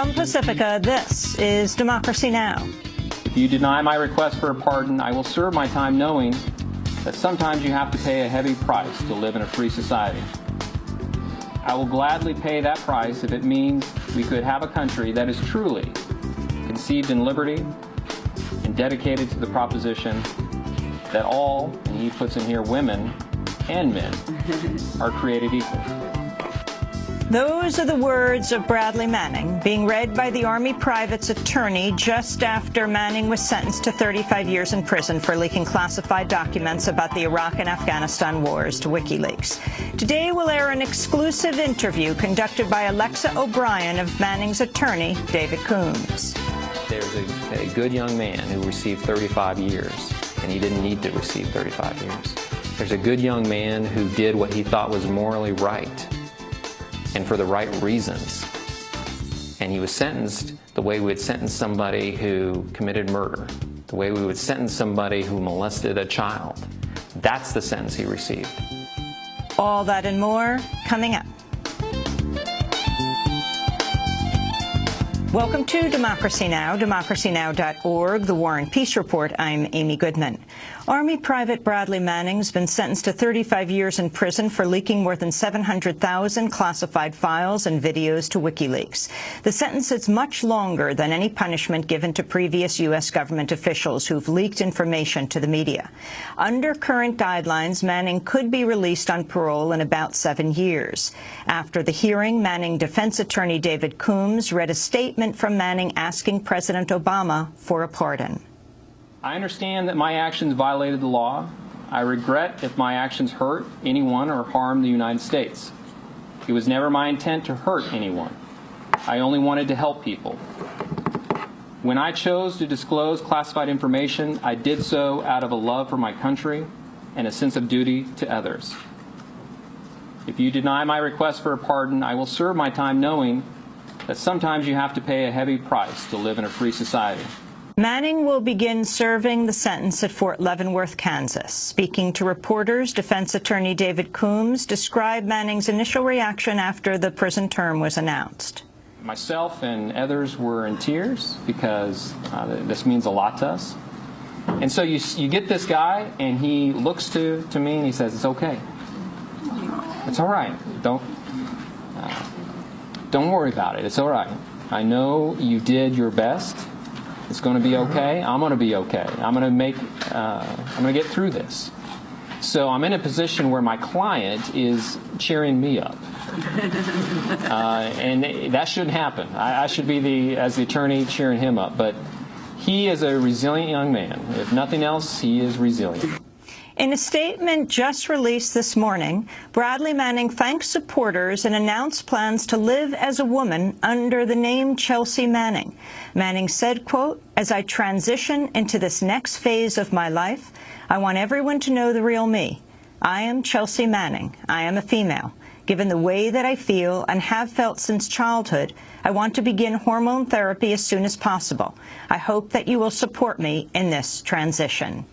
From Pacifica, this is Democracy Now! If you deny my request for a pardon, I will serve my time knowing that sometimes you have to pay a heavy price to live in a free society. I will gladly pay that price if it means we could have a country that is truly conceived in liberty and dedicated to the proposition that all, and he puts in here women and men, are created equal. Those are the words of Bradley Manning, being read by the Army private's attorney just after Manning was sentenced to 35 years in prison for leaking classified documents about the Iraq and Afghanistan wars to WikiLeaks. Today we'll air an exclusive interview conducted by Alexa O'Brien of Manning's attorney, David Coombs. There's a good young man who received 35 years, and he didn't need to receive 35 years. There's a good young man who did what he thought was morally right, and for the right reasons. And he was sentenced the way we would sentence somebody who committed murder, the way we would sentence somebody who molested a child. That's the sentence he received. All that and more coming up. Welcome to Democracy Now!, democracynow.org, The War and Peace Report. I'm Amy Goodman. Army Private Bradley Manning's been sentenced to 35 years in prison for leaking more than 700,000 classified files and videos to WikiLeaks. The sentence is much longer than any punishment given to previous U.S. government officials who've leaked information to the media. Under current guidelines, Manning could be released on parole in about 7 years. After the hearing, Manning defense attorney David Coombs read a statement from Manning asking President Obama for a pardon. I understand that my actions violated the law. I regret if my actions hurt anyone or harm the United States. It was never my intent to hurt anyone. I only wanted to help people. When I chose to disclose classified information, I did so out of a love for my country and a sense of duty to others. If you deny my request for a pardon, I will serve my time knowing that sometimes you have to pay a heavy price to live in a free society. Manning will begin serving the sentence at Fort Leavenworth, Kansas. Speaking to reporters, defense attorney David Coombs described Manning's initial reaction after the prison term was announced. Myself and others were in tears because this means a lot to us. And so you get this guy, and he looks to me and he says, "It's okay. It's all right. Don't worry about it. It's all right. I know you did your best. It's going to be okay. I'm going to be okay. I'm going to get through this." So I'm in a position where my client is cheering me up, and that shouldn't happen. I should be as the attorney cheering him up. But he is a resilient young man. If nothing else, he is resilient. In a statement just released this morning, Bradley Manning thanked supporters and announced plans to live as a woman under the name Chelsea Manning. Manning said, quote, "As I transition into this next phase of my life, I want everyone to know the real me. I am Chelsea Manning. I am a female. Given the way that I feel and have felt since childhood, I want to begin hormone therapy as soon as possible. I hope that you will support me in this transition,"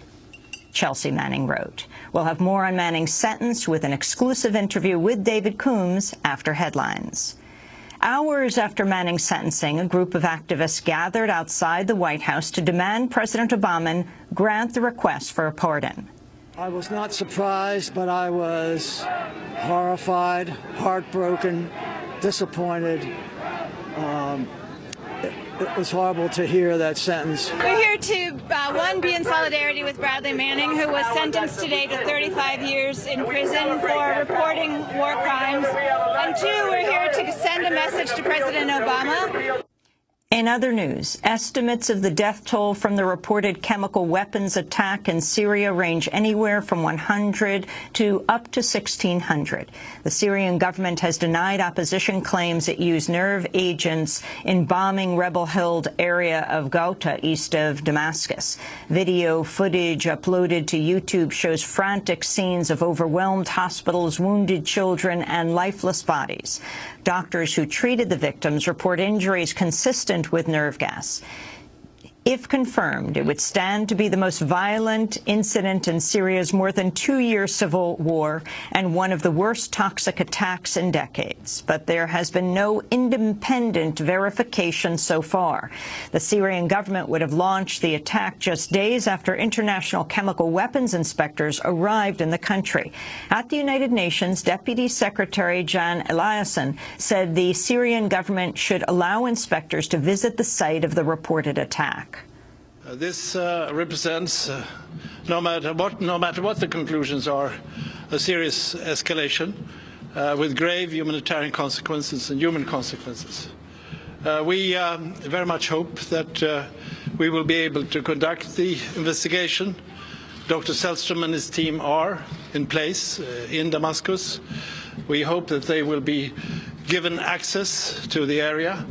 Chelsea Manning wrote. We'll have more on Manning's sentence with an exclusive interview with David Coombs after headlines. Hours after Manning's sentencing, a group of activists gathered outside the White House to demand President Obama grant the request for a pardon. I was not surprised, but I was horrified, heartbroken, disappointed. It was horrible to hear that sentence. We're here to, one, be in solidarity with Bradley Manning, who was sentenced today to 35 years in prison for reporting war crimes. And two, we're here to send a message to President Obama. In other news, estimates of the death toll from the reported chemical weapons attack in Syria range anywhere from 100 to up to 1,600. The Syrian government has denied opposition claims it used nerve agents in bombing rebel-held area of Ghouta east of Damascus. Video footage uploaded to YouTube shows frantic scenes of overwhelmed hospitals, wounded children, and lifeless bodies. Doctors who treated the victims report injuries consistent with nerve gas. If confirmed, it would stand to be the most violent incident in Syria's more than 2-year civil war and one of the worst toxic attacks in decades. But there has been no independent verification so far. The Syrian government would have launched the attack just days after international chemical weapons inspectors arrived in the country. At the United Nations, Deputy Secretary Jan Eliasson said the Syrian government should allow inspectors to visit the site of the reported attack. This represents, no matter what the conclusions are, a serious escalation with grave humanitarian consequences and human consequences. We very much hope that we will be able to conduct the investigation. Dr. Sellström and his team are in place in Damascus. We hope that they will be given access to the area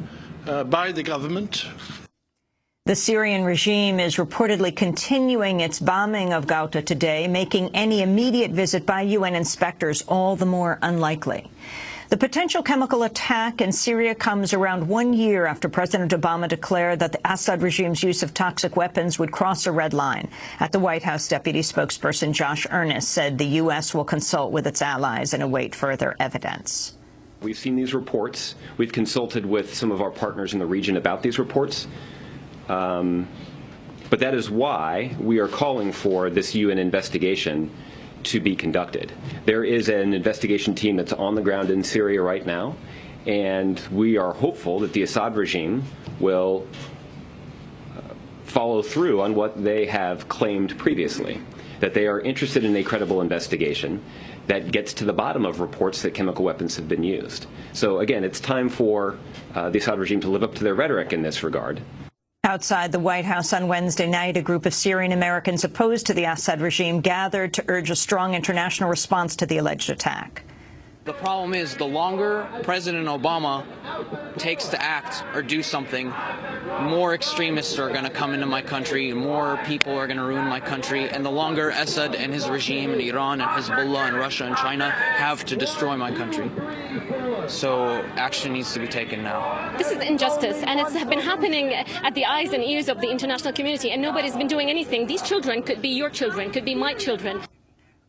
by the government. The Syrian regime is reportedly continuing its bombing of Ghouta today, making any immediate visit by UN inspectors all the more unlikely. The potential chemical attack in Syria comes around 1 year after President Obama declared that the Assad regime's use of toxic weapons would cross a red line. At the White House, Deputy Spokesperson Josh Earnest said the U.S. will consult with its allies and await further evidence. We've seen these reports. We've consulted with some of our partners in the region about these reports. But that is why we are calling for this UN investigation to be conducted. There is an investigation team that's on the ground in Syria right now, and we are hopeful that the Assad regime will follow through on what they have claimed previously, that they are interested in a credible investigation that gets to the bottom of reports that chemical weapons have been used. So again, it's time for the Assad regime to live up to their rhetoric in this regard. Outside the White House on Wednesday night, a group of Syrian Americans opposed to the Assad regime gathered to urge a strong international response to the alleged attack. The problem is, the longer President Obama takes to act or do something, more extremists are going to come into my country, more people are going to ruin my country, and the longer Assad and his regime and Iran and Hezbollah and Russia and China have to destroy my country. So action needs to be taken now. This is injustice, and it's been happening at the eyes and ears of the international community, and nobody's been doing anything. These children could be your children, could be my children.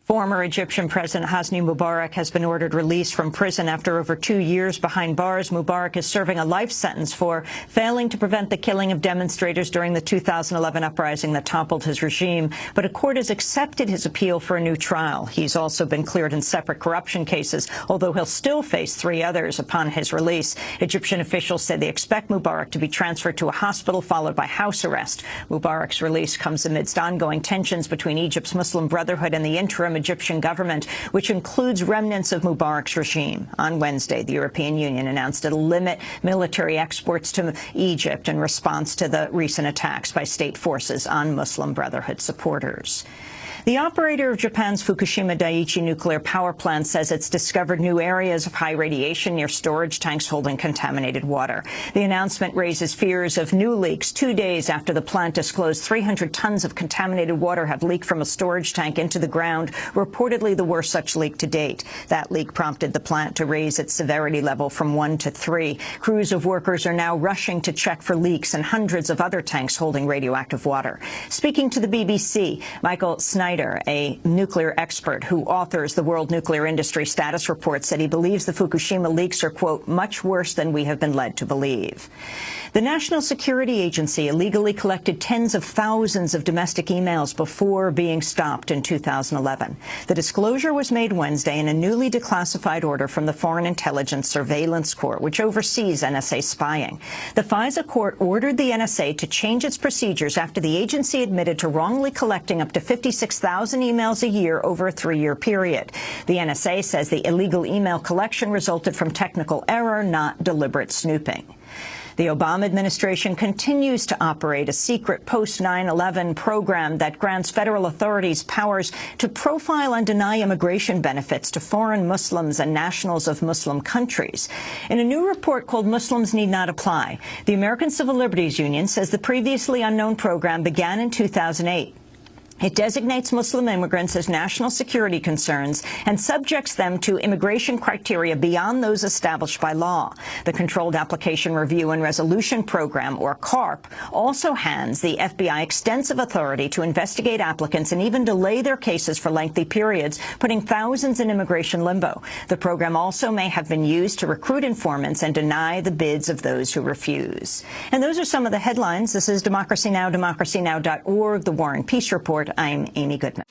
Former Egyptian President Hosni Mubarak has been ordered released from prison after over 2 years behind bars. Mubarak is serving a life sentence for failing to prevent the killing of demonstrators during the 2011 uprising that toppled his regime. But a court has accepted his appeal for a new trial. He's also been cleared in separate corruption cases, although he'll still face 3 others upon his release. Egyptian officials said they expect Mubarak to be transferred to a hospital, followed by house arrest. Mubarak's release comes amidst ongoing tensions between Egypt's Muslim Brotherhood and the interim Egyptian government, which includes remnants of Mubarak's regime. On Wednesday, the European Union announced it'll limit military exports to Egypt in response to the recent attacks by state forces on Muslim Brotherhood supporters. The operator of Japan's Fukushima Daiichi nuclear power plant says it's discovered new areas of high radiation near storage tanks holding contaminated water. The announcement raises fears of new leaks 2 days after the plant disclosed 300 tons of contaminated water have leaked from a storage tank into the ground, reportedly the worst such leak to date. That leak prompted the plant to raise its severity level from 1 to 3. Crews of workers are now rushing to check for leaks in hundreds of other tanks holding radioactive water. Speaking to the BBC, Michael Snyder, a nuclear expert who authors the World Nuclear Industry Status Report, said he believes the Fukushima leaks are, quote, much worse than we have been led to believe. The National Security Agency illegally collected tens of thousands of domestic emails before being stopped in 2011. The disclosure was made Wednesday in a newly declassified order from the Foreign Intelligence Surveillance Court, which oversees NSA spying. The FISA court ordered the NSA to change its procedures after the agency admitted to wrongly collecting up to 56,000 emails a year over a 3-year period. The NSA says the illegal email collection resulted from technical error, not deliberate snooping. The Obama administration continues to operate a secret post-9/11 program that grants federal authorities powers to profile and deny immigration benefits to foreign Muslims and nationals of Muslim countries. In a new report called Muslims Need Not Apply, the American Civil Liberties Union says the previously unknown program began in 2008. It designates Muslim immigrants as national security concerns and subjects them to immigration criteria beyond those established by law. The Controlled Application Review and Resolution Program, or CARP, also hands the FBI extensive authority to investigate applicants and even delay their cases for lengthy periods, putting thousands in immigration limbo. The program also may have been used to recruit informants and deny the bids of those who refuse. And those are some of the headlines. This is Democracy Now!, democracynow.org, The War and Peace Report. I'm Amy Goodman.